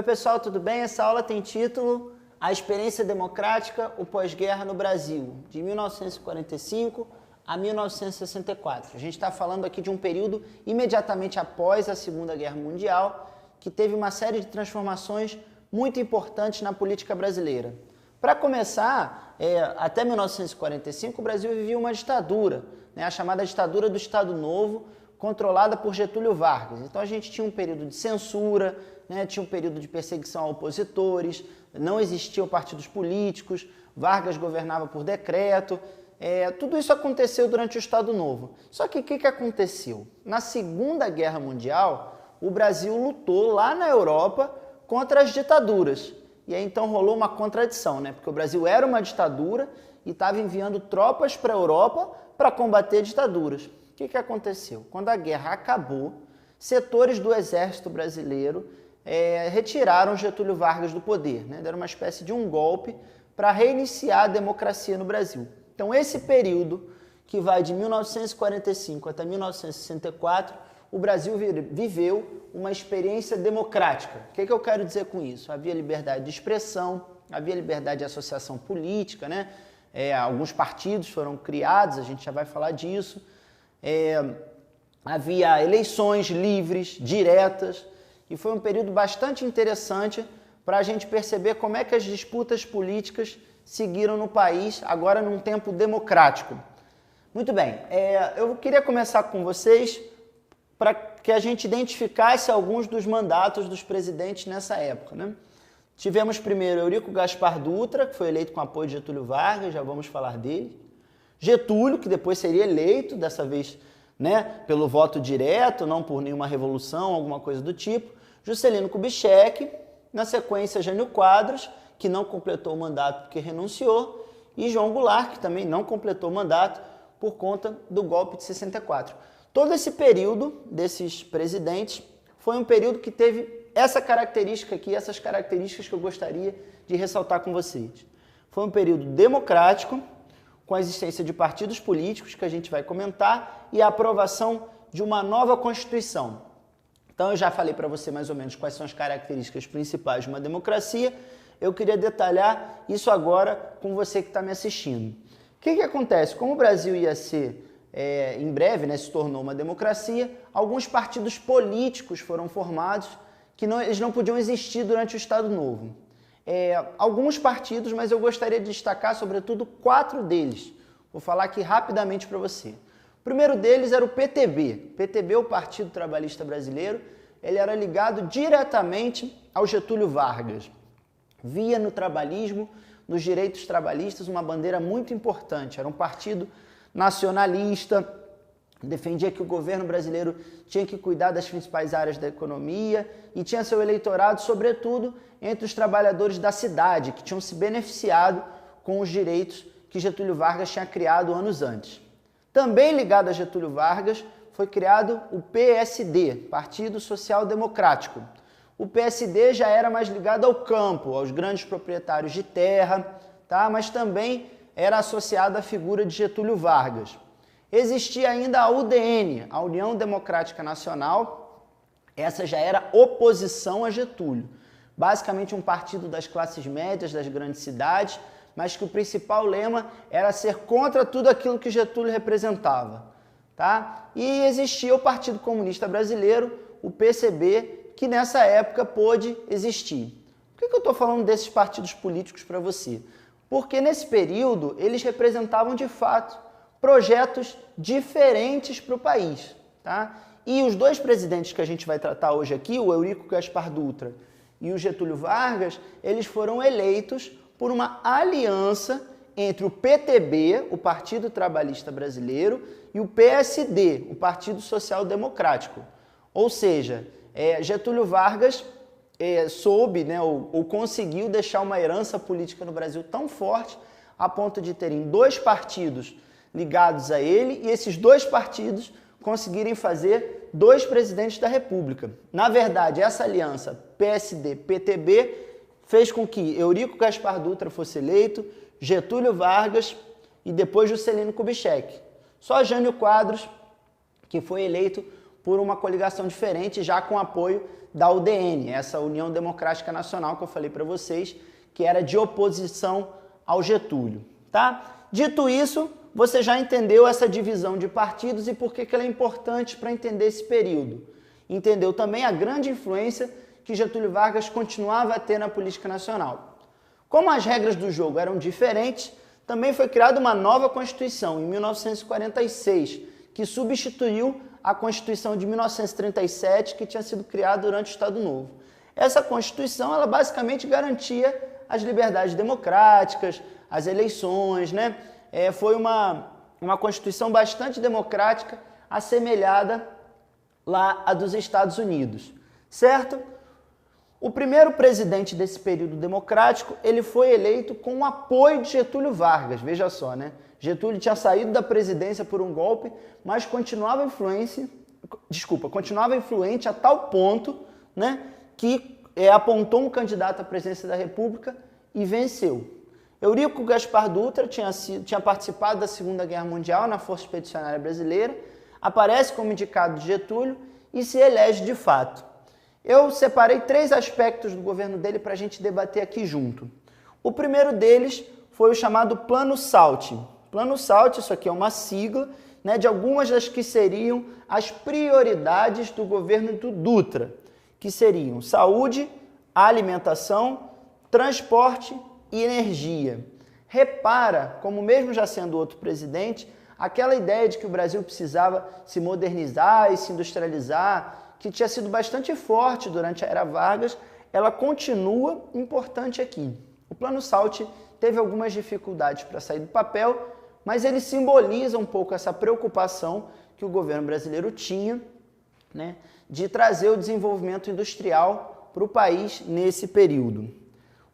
Oi pessoal, tudo bem? Essa aula tem título A Experiência Democrática, o Pós-Guerra no Brasil, de 1945 a 1964. A gente está falando aqui de um período imediatamente após a Segunda Guerra Mundial, que teve uma série de transformações muito importantes na política brasileira. Para começar, até 1945 o Brasil vivia uma ditadura, a chamada ditadura do Estado Novo, controlada por Getúlio Vargas. Então a gente tinha um período de censura, tinha um período de perseguição a opositores, não existiam partidos políticos, Vargas governava por decreto, tudo isso aconteceu durante o Estado Novo. Só que o que aconteceu? Na Segunda Guerra Mundial, o Brasil lutou lá na Europa contra as ditaduras. E aí então rolou uma contradição, porque o Brasil era uma ditadura e estava enviando tropas para a Europa para combater ditaduras. O que aconteceu? Quando a guerra acabou, setores do exército brasileiro retiraram Getúlio Vargas do poder, deram uma espécie de um golpe para reiniciar a democracia no Brasil. Então esse período, que vai de 1945 até 1964, o Brasil viveu uma experiência democrática. O que eu quero dizer com isso? Havia liberdade de expressão, havia liberdade de associação política, alguns partidos foram criados, a gente já vai falar disso. Havia eleições livres, diretas, e foi um período bastante interessante para a gente perceber como é que as disputas políticas seguiram no país, agora num tempo democrático. Muito bem, eu queria começar com vocês para que a gente identificasse alguns dos mandatos dos presidentes nessa época. Tivemos primeiro Eurico Gaspar Dutra, que foi eleito com apoio de Getúlio Vargas, já vamos falar dele. Getúlio, que depois seria eleito, dessa vez pelo voto direto, não por nenhuma revolução, alguma coisa do tipo. Juscelino Kubitschek, na sequência Jânio Quadros, que não completou o mandato porque renunciou, e João Goulart, que também não completou o mandato por conta do golpe de 64. Todo esse período desses presidentes foi um período que teve essa característica aqui, essas características que eu gostaria de ressaltar com vocês. Foi um período democrático, com a existência de partidos políticos, que a gente vai comentar, e a aprovação de uma nova Constituição. Então eu já falei para você mais ou menos quais são as características principais de uma democracia, eu queria detalhar isso agora com você que está me assistindo. O que acontece? Como o Brasil ia ser, em breve, se tornou uma democracia, alguns partidos políticos foram formados que eles não podiam existir durante o Estado Novo. Alguns partidos, mas eu gostaria de destacar, sobretudo, 4 deles. Vou falar aqui rapidamente para você. O primeiro deles era o PTB. PTB, o Partido Trabalhista Brasileiro, ele era ligado diretamente ao Getúlio Vargas. Via no trabalhismo, nos direitos trabalhistas, uma bandeira muito importante. Era um partido nacionalista, defendia que o governo brasileiro tinha que cuidar das principais áreas da economia e tinha seu eleitorado, sobretudo, entre os trabalhadores da cidade, que tinham se beneficiado com os direitos que Getúlio Vargas tinha criado anos antes. Também ligado a Getúlio Vargas, foi criado o PSD, Partido Social Democrático. O PSD já era mais ligado ao campo, aos grandes proprietários de terra, mas também era associado à figura de Getúlio Vargas. Existia ainda a UDN, a União Democrática Nacional, essa já era oposição a Getúlio. Basicamente um partido das classes médias das grandes cidades, mas que o principal lema era ser contra tudo aquilo que Getúlio representava. E existia o Partido Comunista Brasileiro, o PCB, que nessa época pôde existir. Por que eu estou falando desses partidos políticos para você? Porque nesse período eles representavam de fato projetos diferentes para o país. E os 2 presidentes que a gente vai tratar hoje aqui, o Eurico Gaspar Dutra e o Getúlio Vargas, eles foram eleitos por uma aliança entre o PTB, o Partido Trabalhista Brasileiro, e o PSD, o Partido Social Democrático. Ou seja, Getúlio Vargas soube, ou conseguiu deixar uma herança política no Brasil tão forte, a ponto de terem 2 partidos ligados a ele, e esses 2 partidos conseguirem fazer 2 presidentes da República. Na verdade, essa aliança PSD-PTB fez com que Eurico Gaspar Dutra fosse eleito, Getúlio Vargas e depois Juscelino Kubitschek. Só Jânio Quadros, que foi eleito por uma coligação diferente, já com apoio da UDN, essa União Democrática Nacional que eu falei para vocês, que era de oposição ao Getúlio, tá? Dito isso, você já entendeu essa divisão de partidos e por que ela é importante para entender esse período. Entendeu também a grande influência que Getúlio Vargas continuava a ter na política nacional. Como as regras do jogo eram diferentes, também foi criada uma nova Constituição, em 1946, que substituiu a Constituição de 1937, que tinha sido criada durante o Estado Novo. Essa Constituição, ela basicamente garantia as liberdades democráticas, as eleições, né? Foi uma Constituição bastante democrática, assemelhada lá à dos Estados Unidos, certo? O primeiro presidente desse período democrático, ele foi eleito com o apoio de Getúlio Vargas, veja só, né? Getúlio tinha saído da presidência por um golpe, mas continuava influente a tal ponto, né, que apontou um candidato à presidência da República e venceu. Eurico Gaspar Dutra tinha participado da Segunda Guerra Mundial na Força Expedicionária Brasileira, aparece como indicado de Getúlio e se elege de fato. Eu separei 3 aspectos do governo dele para a gente debater aqui junto. O primeiro deles foi o chamado Plano SALT. Plano SALT, isso aqui é uma sigla, né, de algumas das que seriam as prioridades do governo do Dutra, que seriam saúde, alimentação, transporte e energia. Repara, como mesmo já sendo outro presidente, aquela ideia de que o Brasil precisava se modernizar e se industrializar, que tinha sido bastante forte durante a era Vargas, ela continua importante aqui. O Plano SALT teve algumas dificuldades para sair do papel, mas ele simboliza um pouco essa preocupação que o governo brasileiro tinha, né, de trazer o desenvolvimento industrial para o país nesse período.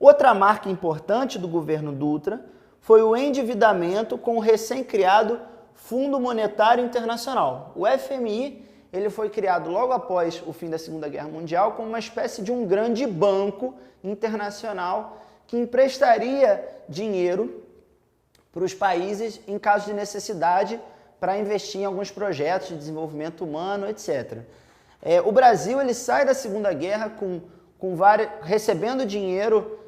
Outra marca importante do governo Dutra foi o endividamento com o recém-criado Fundo Monetário Internacional. O FMI, ele foi criado logo após o fim da Segunda Guerra Mundial como uma espécie de um grande banco internacional que emprestaria dinheiro para os países em caso de necessidade para investir em alguns projetos de desenvolvimento humano, etc. O Brasil ele sai da Segunda Guerra recebendo dinheiro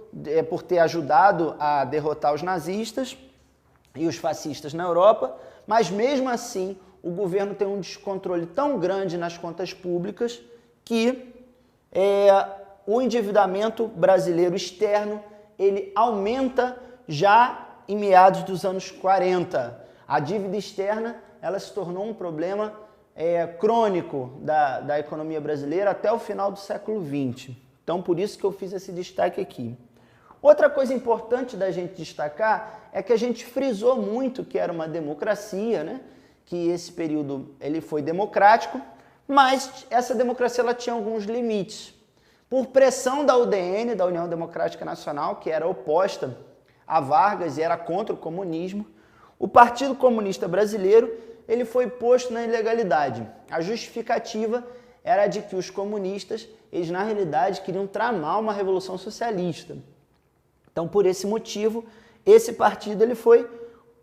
por ter ajudado a derrotar os nazistas e os fascistas na Europa, mas mesmo assim o governo tem um descontrole tão grande nas contas públicas que o endividamento brasileiro externo ele aumenta já em meados dos anos 40. A dívida externa ela se tornou um problema crônico da economia brasileira até o final do século XX. Então, por isso que eu fiz esse destaque aqui. Outra coisa importante da gente destacar é que a gente frisou muito que era uma democracia, né? Que esse período ele foi democrático, mas essa democracia ela tinha alguns limites. Por pressão da UDN, da União Democrática Nacional, que era oposta a Vargas e era contra o comunismo, o Partido Comunista Brasileiro ele foi posto na ilegalidade. A justificativa era de que os comunistas, eles na realidade queriam tramar uma revolução socialista. Então, por esse motivo, esse partido ele foi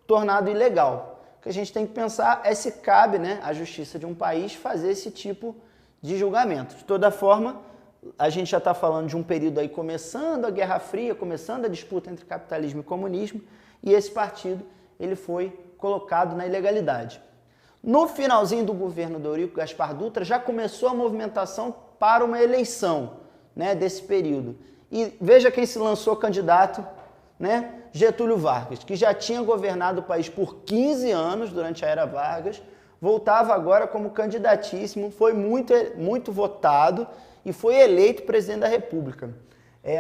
tornado ilegal. O que a gente tem que pensar é se cabe, né, à justiça de um país fazer esse tipo de julgamento. De toda forma, a gente já está falando de um período aí começando a Guerra Fria, começando a disputa entre capitalismo e comunismo, e esse partido ele foi colocado na ilegalidade. No finalzinho do governo do Eurico Gaspar Dutra já começou a movimentação para uma eleição, né, desse período. E veja quem se lançou candidato, né? Getúlio Vargas, que já tinha governado o país por 15 anos durante a era Vargas, voltava agora como candidatíssimo, foi muito votado e foi eleito presidente da República.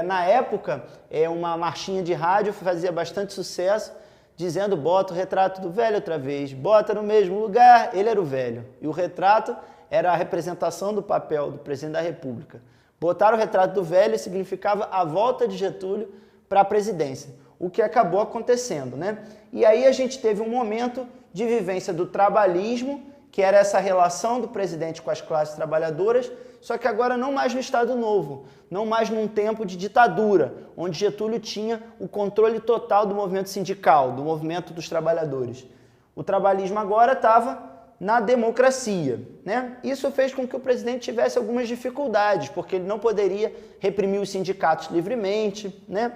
Na época, uma marchinha de rádio fazia bastante sucesso, dizendo: bota o retrato do velho outra vez, bota no mesmo lugar, ele era o velho. E o retrato era a representação do papel do presidente da República. Botar o retrato do velho significava a volta de Getúlio para a presidência, o que acabou acontecendo, né? E aí a gente teve um momento de vivência do trabalhismo, que era essa relação do presidente com as classes trabalhadoras, só que agora não mais no Estado Novo, não mais num tempo de ditadura, onde Getúlio tinha o controle total do movimento sindical, do movimento dos trabalhadores. O trabalhismo agora estava na democracia, né? Isso fez com que o presidente tivesse algumas dificuldades, porque ele não poderia reprimir os sindicatos livremente, né?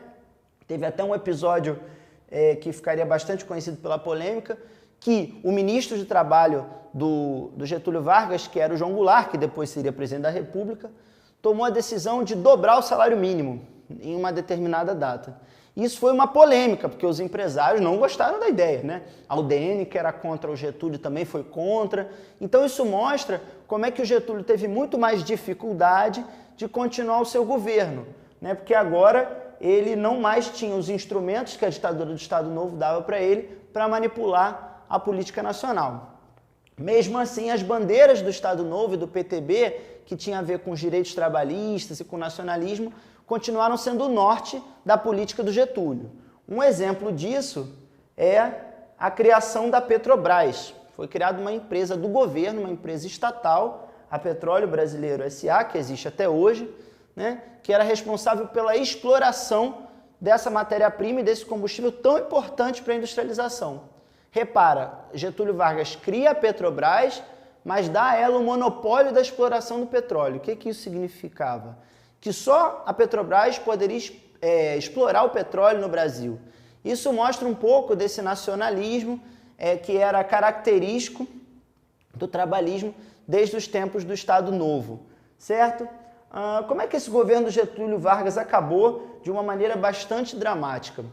Teve até um episódio que ficaria bastante conhecido pela polêmica, que o ministro de Trabalho do Getúlio Vargas, que era o João Goulart, que depois seria presidente da República, tomou a decisão de dobrar o salário mínimo em uma determinada data. Isso foi uma polêmica, porque os empresários não gostaram da ideia, né? A UDN, que era contra o Getúlio, também foi contra. Então isso mostra como é que o Getúlio teve muito mais dificuldade de continuar o seu governo, né? Porque agora ele não mais tinha os instrumentos que a ditadura do Estado Novo dava para ele para manipular a política nacional. Mesmo assim, as bandeiras do Estado Novo e do PTB, que tinha a ver com os direitos trabalhistas e com o nacionalismo, continuaram sendo o norte da política do Getúlio. Um exemplo disso é a criação da Petrobras. Foi criada uma empresa do governo, uma empresa estatal, a Petróleo Brasileiro S.A., que existe até hoje, né, que era responsável pela exploração dessa matéria-prima e desse combustível tão importante para a industrialização. Repara, Getúlio Vargas cria a Petrobras, mas dá a ela o monopólio da exploração do petróleo. O que isso significava? Que só a Petrobras poderia explorar o petróleo no Brasil. Isso mostra um pouco desse nacionalismo que era característico do trabalhismo desde os tempos do Estado Novo, certo? Como é que esse governo do Getúlio Vargas acabou de uma maneira bastante dramática?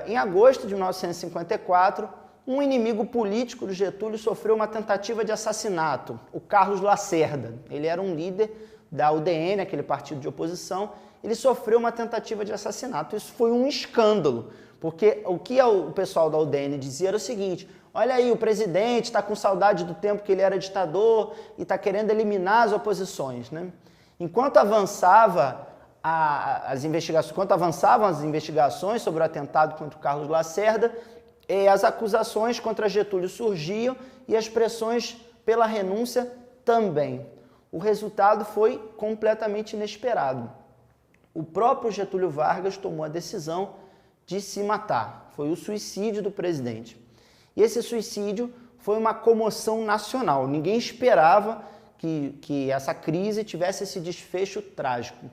Em agosto de 1954, um inimigo político do Getúlio sofreu uma tentativa de assassinato, o Carlos Lacerda. Ele era um líder da UDN, aquele partido de oposição. Ele sofreu uma tentativa de assassinato. Isso foi um escândalo, porque o que o pessoal da UDN dizia era o seguinte: olha aí, o presidente está com saudade do tempo que ele era ditador e está querendo eliminar as oposições, né? Enquanto avançavam as investigações sobre o atentado contra o Carlos Lacerda, as acusações contra Getúlio surgiam e as pressões pela renúncia também. O resultado foi completamente inesperado. O próprio Getúlio Vargas tomou a decisão de se matar. Foi o suicídio do presidente. E esse suicídio foi uma comoção nacional. Ninguém esperava que essa crise tivesse esse desfecho trágico.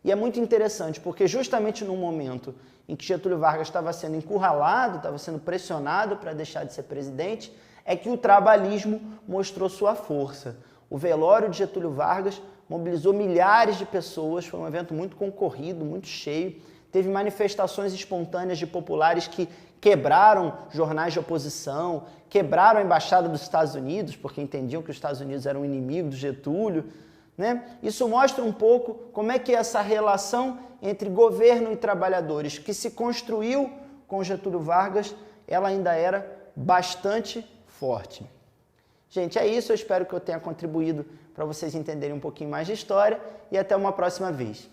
E é muito interessante, porque justamente no momento em que Getúlio Vargas estava sendo encurralado, estava sendo pressionado para deixar de ser presidente, é que o trabalhismo mostrou sua força. O velório de Getúlio Vargas mobilizou milhares de pessoas, foi um evento muito concorrido, muito cheio. Teve manifestações espontâneas de populares que quebraram jornais de oposição, quebraram a embaixada dos Estados Unidos, porque entendiam que os Estados Unidos eram um inimigo do Getúlio, né? Isso mostra um pouco como é que essa relação entre governo e trabalhadores, que se construiu com Getúlio Vargas, ela ainda era bastante forte. Gente, é isso. Eu espero que eu tenha contribuído para vocês entenderem um pouquinho mais de história e até uma próxima vez.